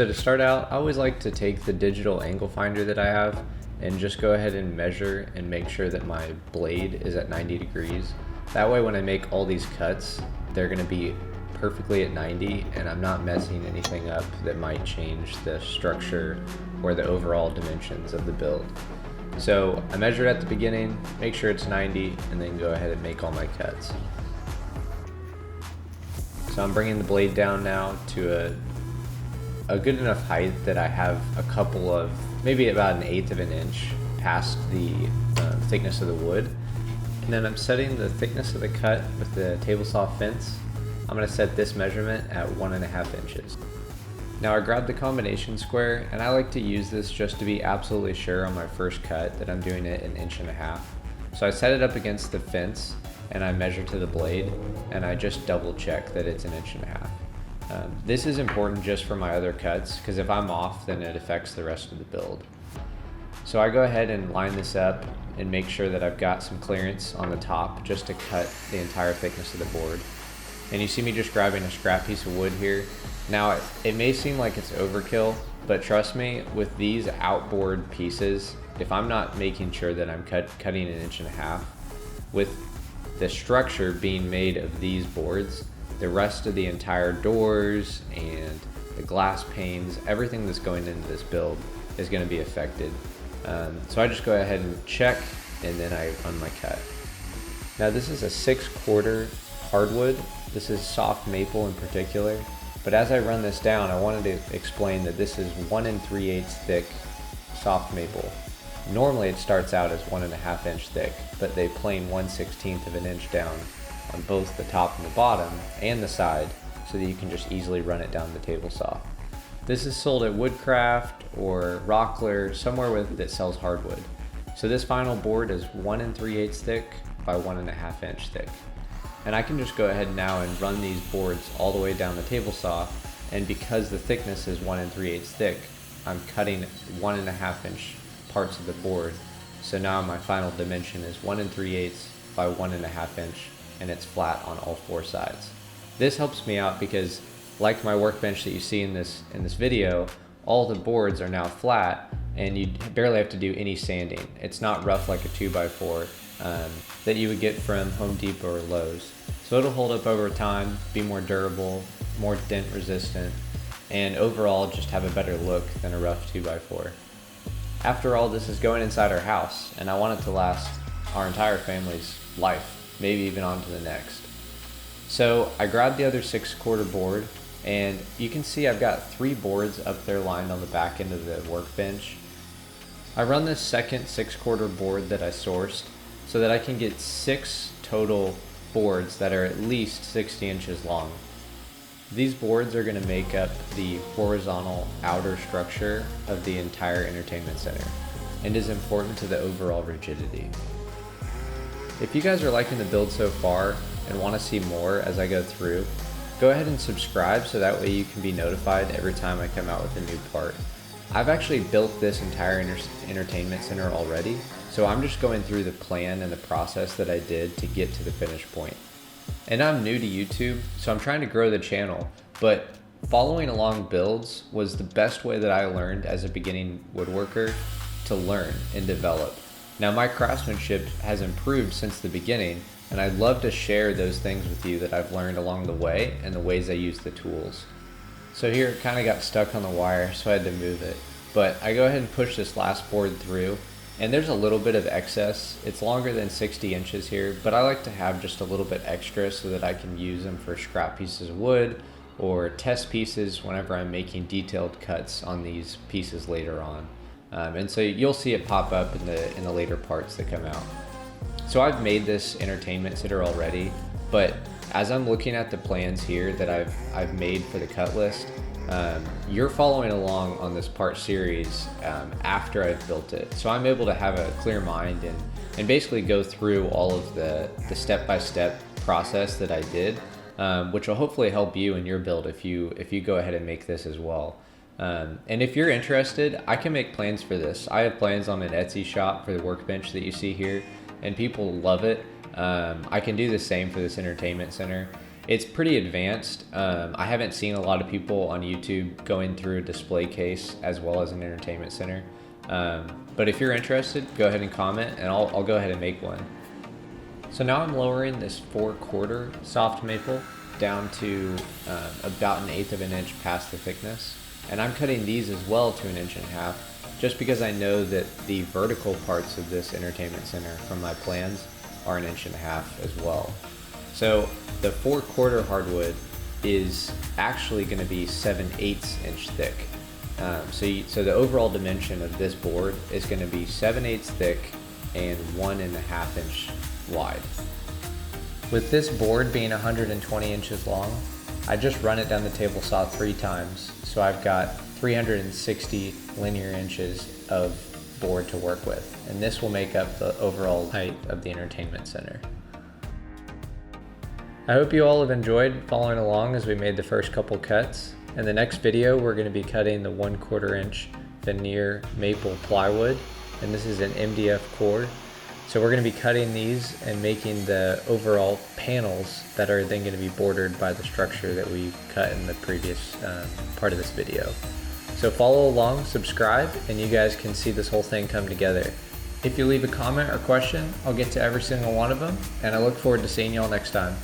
So to start out, I always like to take the digital angle finder that I have and just go ahead and measure and make sure that my blade is at 90 degrees. That way when I make all these cuts, they're gonna be perfectly at 90 and I'm not messing anything up that might change the structure or the overall dimensions of the build. So I measure it at the beginning, make sure it's 90, and then go ahead and make all my cuts. So I'm bringing the blade down now to a good enough height that I have a couple of, maybe about 1/8 of an inch past the thickness of the wood. And then I'm setting the thickness of the cut with the table saw fence. I'm gonna set this measurement at 1.5 inches. Now I grabbed the combination square, and I like to use this just to be absolutely sure on my first cut that I'm doing it 1.5 inches. So I set it up against the fence and I measure to the blade, and I just double check that it's 1.5 inches. This is important just for my other cuts, because if I'm off, then it affects the rest of the build. So I go ahead and line this up and make sure that I've got some clearance on the top just to cut the entire thickness of the board. And you see me just grabbing a scrap piece of wood here. Now it may seem like it's overkill, but trust me, with these outboard pieces, if I'm not making sure that I'm cutting 1.5 inches, with the structure being made of these boards, the rest of the entire doors and the glass panes, everything that's going into this build is going to be affected. So I just go ahead and check, and then I run my cut. Now this is a 6/4 hardwood. This is soft maple in particular. But as I run this down, I wanted to explain that this is 1 3/8 thick soft maple. Normally it starts out as 1.5 inch thick, but they plane 1/16 of an inch down on both the top and the bottom and the side, so that you can just easily run it down the table saw. This is sold at Woodcraft or Rockler, somewhere that sells hardwood. So this final board is 1 3/8 thick by 1.5 inch thick. And I can just go ahead now and run these boards all the way down the table saw, and because the thickness is 1 3/8 thick, I'm cutting 1.5 inch parts of the board. So now my final dimension is 1 3/8 by 1.5 inch, and it's flat on all 4 sides. This helps me out because, like my workbench that you see in this video, all the boards are now flat and you barely have to do any sanding. It's not rough like a 2x4 that you would get from Home Depot or Lowe's. So it'll hold up over time, be more durable, more dent resistant, and overall just have a better look than a rough 2x4. After all, this is going inside our house, and I want it to last our entire family's life, maybe even on to the next. So I grabbed the other 6/4 board, and you can see I've got 3 boards up there lined on the back end of the workbench. I run this second 6/4 board that I sourced so that I can get 6 total boards that are at least 60 inches long. These boards are going to make up the horizontal outer structure of the entire entertainment center and is important to the overall rigidity. If you guys are liking the build so far and want to see more as I go through, go ahead and subscribe so that way you can be notified every time I come out with a new part. I've actually built this entire entertainment center already, so I'm just going through the plan and the process that I did to get to the finish point. And I'm new to YouTube, so I'm trying to grow the channel, but following along builds was the best way that I learned as a beginning woodworker to learn and develop. Now my craftsmanship has improved since the beginning, and I'd love to share those things with you that I've learned along the way and the ways I use the tools. So here it kind of got stuck on the wire, so I had to move it. But I go ahead and push this last board through, and there's a little bit of excess. It's longer than 60 inches here, but I like to have just a little bit extra so that I can use them for scrap pieces of wood or test pieces whenever I'm making detailed cuts on these pieces later on. And so you'll see it pop up in the later parts that come out. So I've made this entertainment center already, but as I'm looking at the plans here that I've made for the cut list, you're following along on this part series after I've built it. So I'm able to have a clear mind and basically go through all of the step-by-step process that I did, which will hopefully help you in your build if you go ahead and make this as well. And if you're interested, I can make plans for this. I have plans on an Etsy shop for the workbench that you see here, and people love it. I can do the same for this entertainment center. It's pretty advanced. I haven't seen a lot of people on YouTube going through a display case as well as an entertainment center. But if you're interested, go ahead and comment and I'll go ahead and make one. So now I'm lowering this 4/4 soft maple down to about 1/8 of an inch past the thickness. And I'm cutting these as well to 1.5 inches, just because I know that the vertical parts of this entertainment center from my plans are 1.5 inches as well. So the 4/4 hardwood is actually going to be 7/8 inch thick. So the overall dimension of this board is going to be 7/8 thick and 1.5 inch wide. With this board being 120 inches long, I just run it down the table saw 3 times, so I've got 360 linear inches of board to work with, and this will make up the overall height of the entertainment center. I hope you all have enjoyed following along as we made the first couple cuts. In the next video, we're going to be cutting the 1/4 inch veneer maple plywood, and this is an MDF core. So we're going to be cutting these and making the overall panels that are then going to be bordered by the structure that we cut in the previous part of this video. So follow along, subscribe, and you guys can see this whole thing come together. If you leave a comment or question, I'll get to every single one of them, and I look forward to seeing y'all next time.